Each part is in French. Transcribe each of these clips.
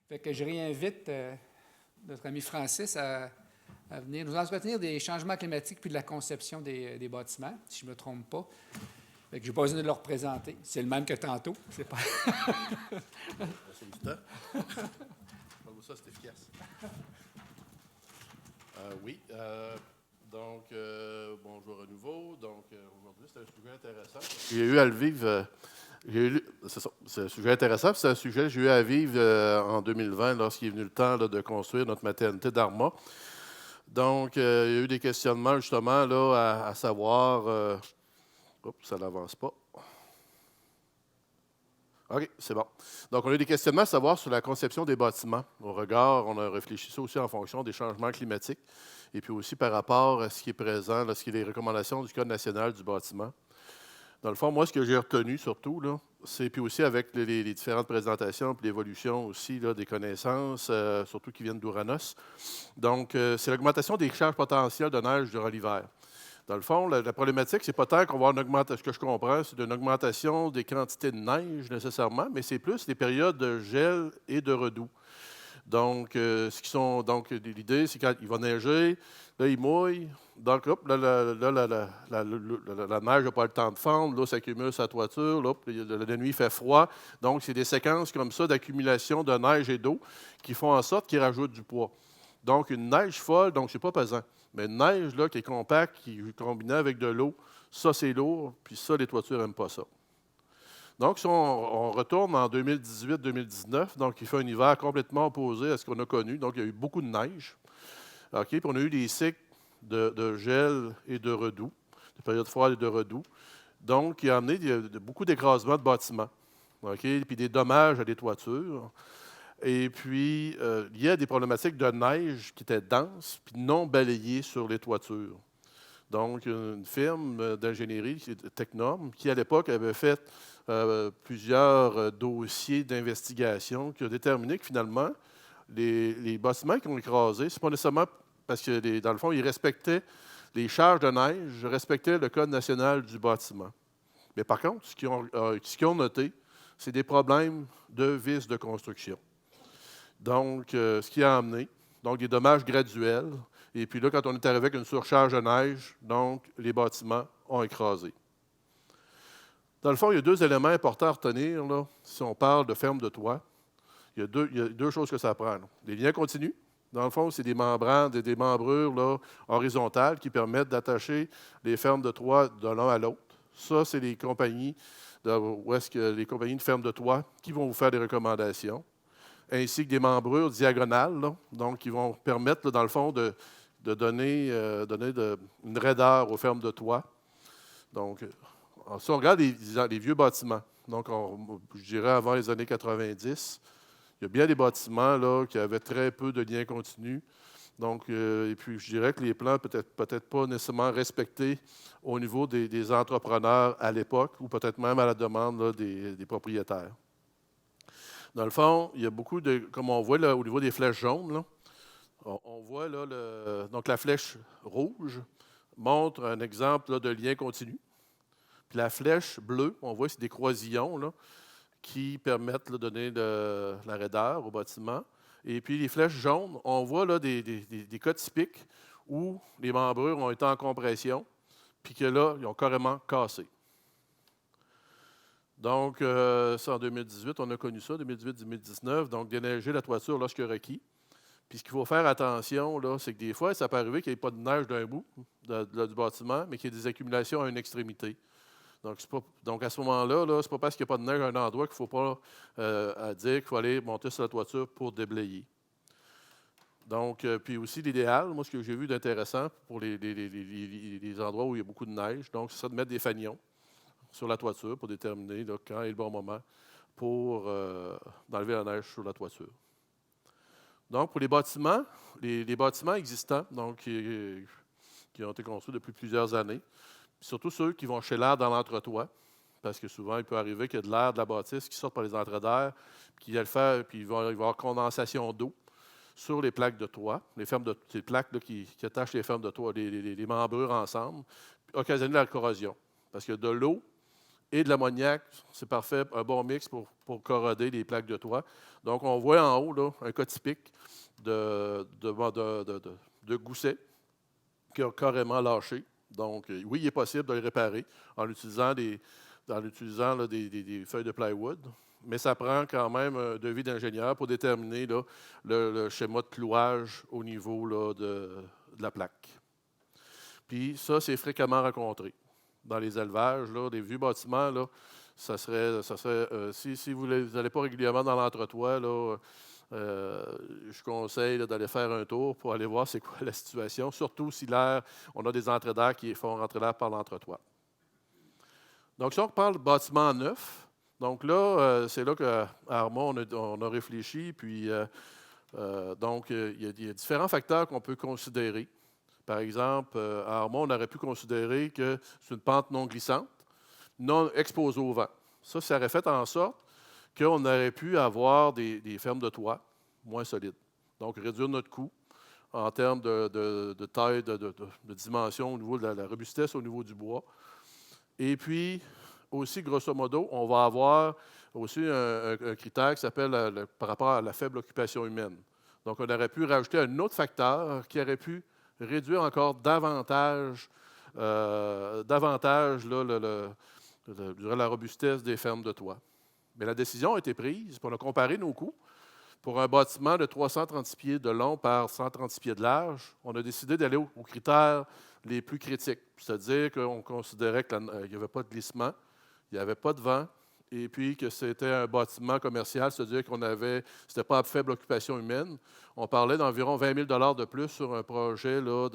Fait que je réinvite notre ami Francis à venir nous entretenir des changements climatiques puis de la conception des bâtiments, si je ne me trompe pas. Fait que je n'ai pas besoin de le représenter. C'est le même que tantôt. C'est pas... C'est du temps. Ça, c'est efficace. Oui. Bonjour à nouveau. Donc, aujourd'hui, c'est un sujet intéressant. J'ai eu à le vivre. C'est ça. C'est un sujet intéressant. C'est un sujet que j'ai eu à vivre en 2020 lorsqu'il est venu le temps là, de construire notre maternité d'Arma. Donc, il y a eu des questionnements justement là, à savoir. Oups, ça n'avance pas. OK, c'est bon. Donc, on a eu des questionnements à savoir sur la conception des bâtiments. Au regard, on a réfléchi ça aussi en fonction des changements climatiques et puis aussi par rapport à ce qui est présent, là, ce qui est les recommandations du Code national du bâtiment. Dans le fond, moi, ce que j'ai retenu surtout, là, c'est puis aussi avec les différentes présentations puis l'évolution aussi là, des connaissances, surtout qui viennent d'Ouranos. Donc, c'est l'augmentation des charges potentielles de neige durant l'hiver. Dans le fond, la problématique, c'est pas tant qu'on va avoir une augmentation, ce que je comprends, c'est une augmentation des quantités de neige nécessairement, mais c'est plus les périodes de gel et de redoux. Donc, l'idée, c'est quand il va neiger, là, il mouille, donc, hop, là, la neige n'a pas le temps de fondre, l'eau s'accumule sur la toiture, là, puis la nuit il fait froid. Donc, c'est des séquences comme ça d'accumulation de neige et d'eau qui font en sorte qu'ils rajoutent du poids. Donc, une neige folle, donc c'est pas pesant. Mais une neige là, qui est compacte, qui est combinée avec de l'eau, ça, c'est lourd, puis ça, les toitures n'aiment pas ça. Donc, si on retourne en 2018-2019, donc il fait un hiver complètement opposé à ce qu'on a connu. Donc, il y a eu beaucoup de neige. OK, puis on a eu des cycles de gel et de redoux, de périodes froides et de redoux. Donc, il y a amené beaucoup d'écrasements de bâtiments. OK, puis des dommages à des toitures. Et puis, il y a des problématiques de neige qui étaient denses puis non balayées sur les toitures. Donc, une firme d'ingénierie, Technorm, qui à l'époque avait fait plusieurs dossiers d'investigation, qui a déterminé que finalement, les bâtiments qui ont écrasé, ce n'est pas nécessairement parce que, dans le fond, ils respectaient les charges de neige, respectaient le Code national du bâtiment. Mais par contre, ce qu'ils ont noté, c'est des problèmes de vis de construction. Donc, ce qui a amené donc, des dommages graduels. Et puis là, quand on est arrivé avec une surcharge de neige, donc les bâtiments ont écrasé. Dans le fond, il y a deux éléments importants à retenir là, si on parle de ferme de toit. Il y a deux choses que ça prend. Là. Les liens continus. Dans le fond, c'est des membranes, des membrures là, horizontales qui permettent d'attacher les fermes de toit de l'un à l'autre. Ça, c'est les compagnies les compagnies de ferme de toit qui vont vous faire des recommandations, ainsi que des membrures diagonales, là, donc qui vont permettre, là, dans le fond, de donner une raideur aux fermes de toit. Donc, si on regarde les vieux bâtiments, donc je dirais avant les années 90, il y a bien des bâtiments là, qui avaient très peu de liens continus. Donc, et puis, je dirais que les plans peut-être pas nécessairement respectés au niveau des entrepreneurs à l'époque, ou peut-être même à la demande là, des propriétaires. Dans le fond, il y a beaucoup de, comme on voit là, au niveau des flèches jaunes, là, on voit là, donc la flèche rouge montre un exemple là, de lien continu. Puis la flèche bleue, on voit c'est des croisillons là, qui permettent de donner de la raideur au bâtiment. Et puis les flèches jaunes, on voit là, des cas typiques où les membrures ont été en compression, puis que là, ils ont carrément cassé. Donc, ça, en 2018, on a connu ça, 2018-2019, donc déneiger la toiture lorsque requis. Puis ce qu'il faut faire attention, là, c'est que des fois, ça peut arriver qu'il n'y ait pas de neige d'un bout du bâtiment, mais qu'il y ait des accumulations à une extrémité. Donc à ce moment-là, ce n'est pas parce qu'il n'y a pas de neige à un endroit qu'il ne faut pas dire qu'il faut aller monter sur la toiture pour déblayer. Donc, puis aussi, l'idéal, moi, ce que j'ai vu d'intéressant pour les endroits où il y a beaucoup de neige, donc, c'est ça de mettre des fanions sur la toiture pour déterminer là, quand est le bon moment pour enlever la neige sur la toiture. Donc, pour les bâtiments existants, donc qui ont été construits depuis plusieurs années, surtout ceux qui vont chez l'air dans l'entretoit, parce que souvent, il peut arriver qu'il y a de l'air de la bâtisse qui sort par les entrées d'air, puis il va y avoir condensation d'eau sur les plaques de toit, ces plaques là, qui attachent les fermes de toit, les membrures ensemble, puis occasionner la corrosion. Parce que de l'eau et de l'ammoniac, c'est parfait, un bon mix pour corroder les plaques de toit. Donc, on voit en haut là, un cas typique de gousset qui a carrément lâché. Donc, oui, il est possible de le réparer en utilisant des feuilles de plywood, mais ça prend quand même un devis d'ingénieur pour déterminer là, le schéma de clouage au niveau là, de la plaque. Puis ça, c'est fréquemment rencontré dans les élevages, là, des vieux bâtiments, là, si vous n'allez pas régulièrement dans l'entretoit, là, je conseille là, d'aller faire un tour pour aller voir c'est quoi la situation, surtout si on a des entrées d'air qui font rentrer l'air par l'entretoit. Donc, si on parle de bâtiment neuf, donc là, c'est là qu'à Armand, on a réfléchi, puis donc, il y a différents facteurs qu'on peut considérer. Par exemple, à Armand, on aurait pu considérer que c'est une pente non glissante, non exposée au vent. Ça aurait fait en sorte qu'on aurait pu avoir des fermes de toit moins solides. Donc, réduire notre coût en termes de taille, de dimension au niveau de la robustesse au niveau du bois. Et puis, aussi, grosso modo, on va avoir aussi un critère qui s'appelle par rapport à la faible occupation humaine. Donc, on aurait pu rajouter un autre facteur qui aurait pu réduire encore davantage là, la robustesse des fermes de toit. Mais la décision a été prise, puis on a comparé nos coûts. Pour un bâtiment de 336 pieds de long par 136 pieds de large, on a décidé d'aller aux critères les plus critiques. C'est-à-dire qu'on considérait qu'il n'y avait pas de glissement, il n'y avait pas de vent, et puis que c'était un bâtiment commercial, c'est-à-dire c'était pas à faible occupation humaine. On parlait d'environ 20 000 $ de plus sur un projet, là,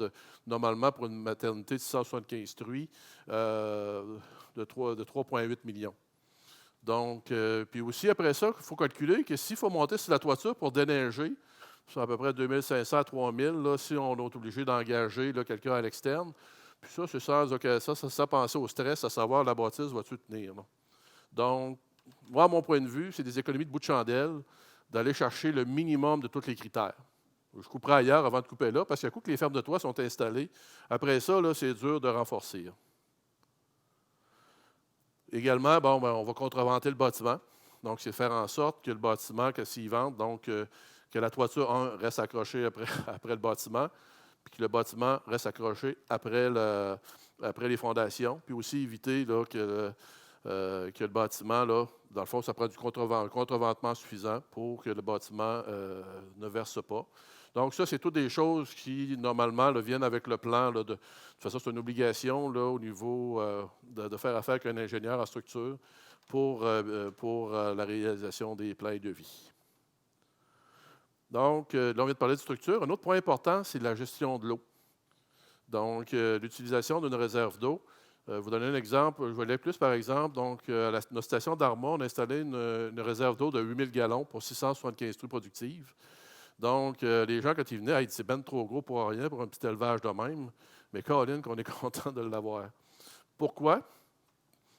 normalement pour une maternité de 675 truies, de 3,8 millions. Donc, puis aussi après ça, il faut calculer que s'il faut monter sur la toiture pour déneiger, c'est à peu près 2500 à 3000, là, si on est obligé d'engager là, quelqu'un à l'externe. Puis ça, c'est sans penser au stress, à savoir la bâtisse va-tu tenir. Là. Donc, moi, à mon point de vue, c'est des économies de bout de chandelle d'aller chercher le minimum de tous les critères. Je couperai ailleurs avant de couper là, parce qu'à coup que les fermes de toit sont installées, après ça, là, c'est dur de renforcer. Également, on va contrevanter le bâtiment. Donc, c'est faire en sorte que le bâtiment, que s'il vente, donc que la toiture reste accrochée après le bâtiment, puis que le bâtiment reste accroché après les fondations, puis aussi éviter là, que le bâtiment, là, dans le fond, ça prend un contreventement suffisant pour que le bâtiment ne verse pas. Donc, ça, c'est toutes des choses qui, normalement, là, viennent avec le plan. Là, de toute façon, c'est une obligation là, au niveau de faire affaire avec un ingénieur en structure pour la réalisation des plans de vie. Donc, là, on vient de parler de structure. Un autre point important, c'est la gestion de l'eau. Donc, l'utilisation d'une réserve d'eau. Vous donner un exemple, je vais aller plus par exemple. Donc, à notre station d'Armand, on a installé une réserve d'eau de 8000 gallons pour 675 truies productives. Donc, les gens, quand ils venaient, ils disaient c'est ben trop gros pour rien, pour un petit élevage de même. Mais Caroline, qu'on est content de l'avoir. Pourquoi?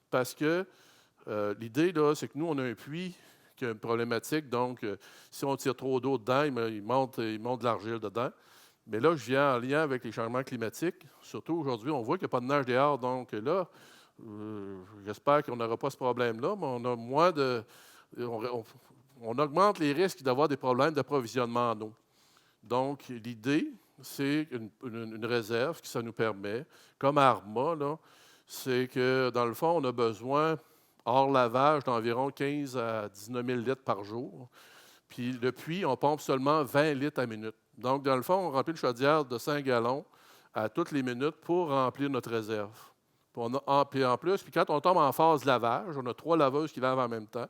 Parce que l'idée, là, c'est que nous, on a un puits qui a une problématique. Donc, si on tire trop d'eau dedans, il monte de l'argile dedans. Mais là, je viens en lien avec les changements climatiques. Surtout aujourd'hui, on voit qu'il n'y a pas de neige dehors. Donc là, j'espère qu'on n'aura pas ce problème-là, mais on a moins de. On augmente les risques d'avoir des problèmes d'approvisionnement en eau. Donc, l'idée, c'est une réserve qui ça nous permet, comme à Arma, là, c'est que, dans le fond, on a besoin, hors lavage, d'environ 15 à 19 000 litres par jour. Puis le puits, on pompe seulement 20 litres à minute. Donc, dans le fond, on remplit une chaudière de 5 gallons à toutes les minutes pour remplir notre réserve. Puis en plus, puis quand on tombe en phase lavage, on a 3 laveuses qui lavent en même temps.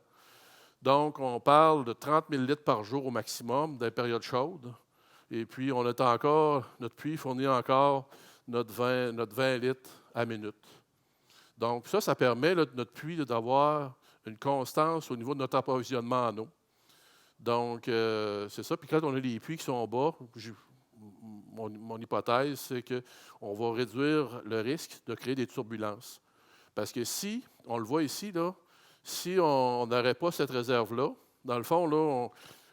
Donc, on parle de 30 000 litres par jour au maximum dans les périodes chaudes. Et puis, notre puits fournit encore notre 20 litres à minute. Donc, ça permet là, notre puits d'avoir une constance au niveau de notre approvisionnement en eau. Donc, c'est ça. Puis quand on a les puits qui sont bas, mon hypothèse, c'est qu'on va réduire le risque de créer des turbulences. Parce que si, on le voit ici, là, si on n'aurait pas cette réserve-là, dans le fond, là,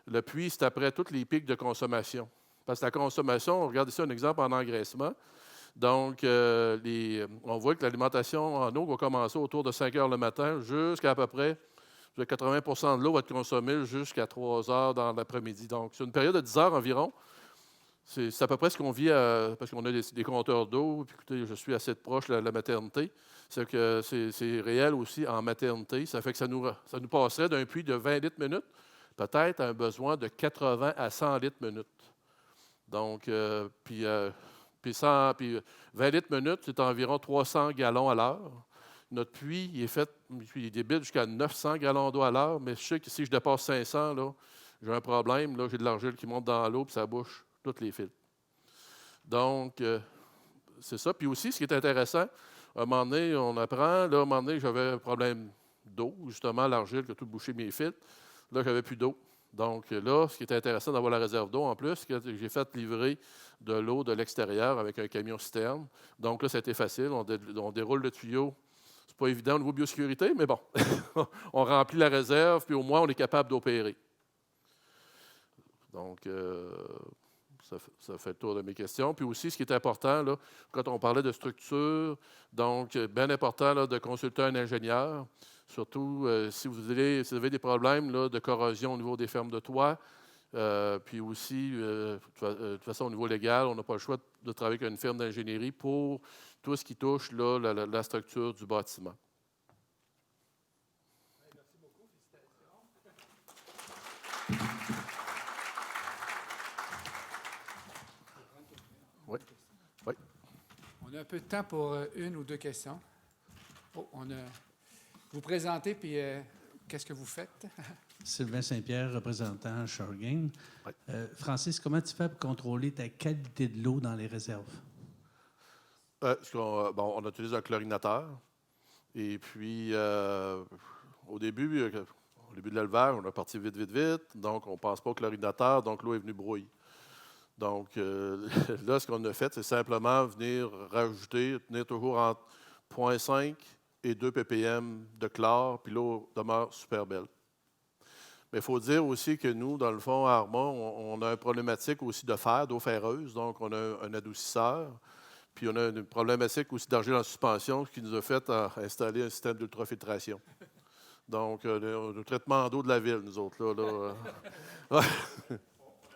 le puits, c'est après tous les pics de consommation. Parce que la consommation, on regarde ici un exemple en engraissement, Donc, on voit que l'alimentation en eau va commencer autour de 5 heures le matin jusqu'à peu près 80 de l'eau va être consommée jusqu'à 3 heures dans l'après-midi. Donc, c'est une période de 10 heures environ. C'est à peu près ce qu'on vit parce qu'on a des compteurs d'eau. Puis, écoutez, je suis assez proche de la maternité. C'est que c'est réel aussi en maternité. Ça fait que ça nous passerait d'un puits de 20 litres minute, peut-être à un besoin de 80 à 100 litres minute. Donc, puis 20 litres minute, c'est environ 300 gallons à l'heure. Notre puits, il débite jusqu'à 900 gallons d'eau à l'heure, mais je sais que si je dépasse 500, là, j'ai un problème. Là, j'ai de l'argile qui monte dans l'eau, puis ça bouche toutes les fils. Donc, c'est ça. Puis aussi, ce qui est intéressant, à un moment donné, on apprend, là, à un moment donné, j'avais un problème d'eau, justement, l'argile qui a tout bouché mes fils. Là, j'avais plus d'eau. Donc là, ce qui est intéressant d'avoir la réserve d'eau en plus, c'est que j'ai fait livrer de l'eau de l'extérieur avec un camion citerne. Donc là, ça a été facile. On déroule le tuyau. C'est pas évident au niveau biosécurité, mais bon, on remplit la réserve, puis au moins, on est capable d'opérer. Donc, ça fait le tour de mes questions. Puis aussi, ce qui est important, là, quand on parlait de structure, donc, bien important là, de consulter un ingénieur, surtout si vous avez des problèmes là, de corrosion au niveau des fermes de toit. Puis aussi, de toute façon, au niveau légal, on n'a pas le choix de travailler avec une firme d'ingénierie pour tout ce qui touche là, la structure du bâtiment. Merci beaucoup. Oui. Oui. On a un peu de temps pour une ou deux questions. Vous présentez, puis qu'est-ce que vous faites? Sylvain Saint-Pierre, représentant Shurgame. Oui. Francis, comment tu fais pour contrôler ta qualité de l'eau dans les réserves? On utilise un chlorinateur. Et puis, au début de l'élevage, on est parti vite. Donc, on ne passe pas au chlorinateur, donc l'eau est venue brouiller. Donc, là, ce qu'on a fait, c'est simplement venir rajouter, tenir toujours entre 0,5 et 2 ppm de chlore, puis l'eau demeure super belle. Mais il faut dire aussi que nous, dans le fond, à Armand, on a une problématique aussi de fer, d'eau ferreuse, donc on a un adoucisseur. Puis on a une problématique aussi d'argile en suspension, ce qui nous a fait installer un système d'ultrafiltration. Donc, le traitement d'eau de la ville, nous autres. Là.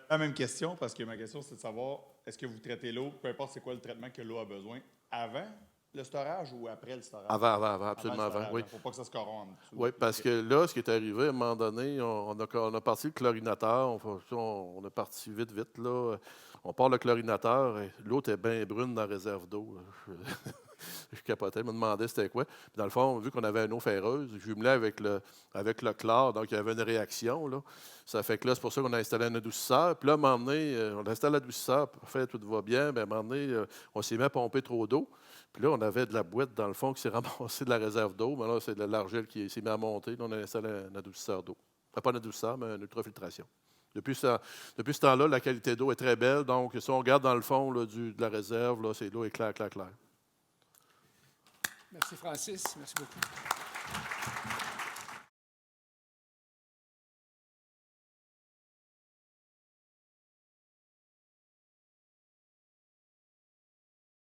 La même question, parce que ma question, c'est de savoir, est-ce que vous traitez l'eau, peu importe c'est quoi le traitement que l'eau a besoin, avant le storage ou après le storage? Avant, absolument avant, oui. Il ne faut pas que ça se corrompe. Oui, parce que là, ce qui est arrivé, à un moment donné, on a parti le chlorinateur, on a parti vite, là. On part le chlorinateur, et l'eau était bien brune dans la réserve d'eau. Je capotais, je me demandais c'était quoi. Puis dans le fond, vu qu'on avait une eau ferreuse, je jumelais avec le chlore, donc il y avait une réaction. Là. Ça fait que là, c'est pour ça qu'on a installé un adoucisseur. Puis là, à un moment donné, on installe l'adoucisseur, parfait, tout va bien. Bien, à un moment donné, on s'est mis à pomper trop d'eau. Puis là, on avait de la boîte dans le fond qui s'est ramassée de la réserve d'eau. Mais là, c'est de l'argile qui s'est mis à monter. Là, on a installé un adoucisseur d'eau. Pas un adoucisseur, mais une ultrafiltration. Depuis ce temps-là, la qualité d'eau est très belle. Donc, si on regarde dans le fond là, de la réserve, là, l'eau est claire. Merci, Francis. Merci beaucoup.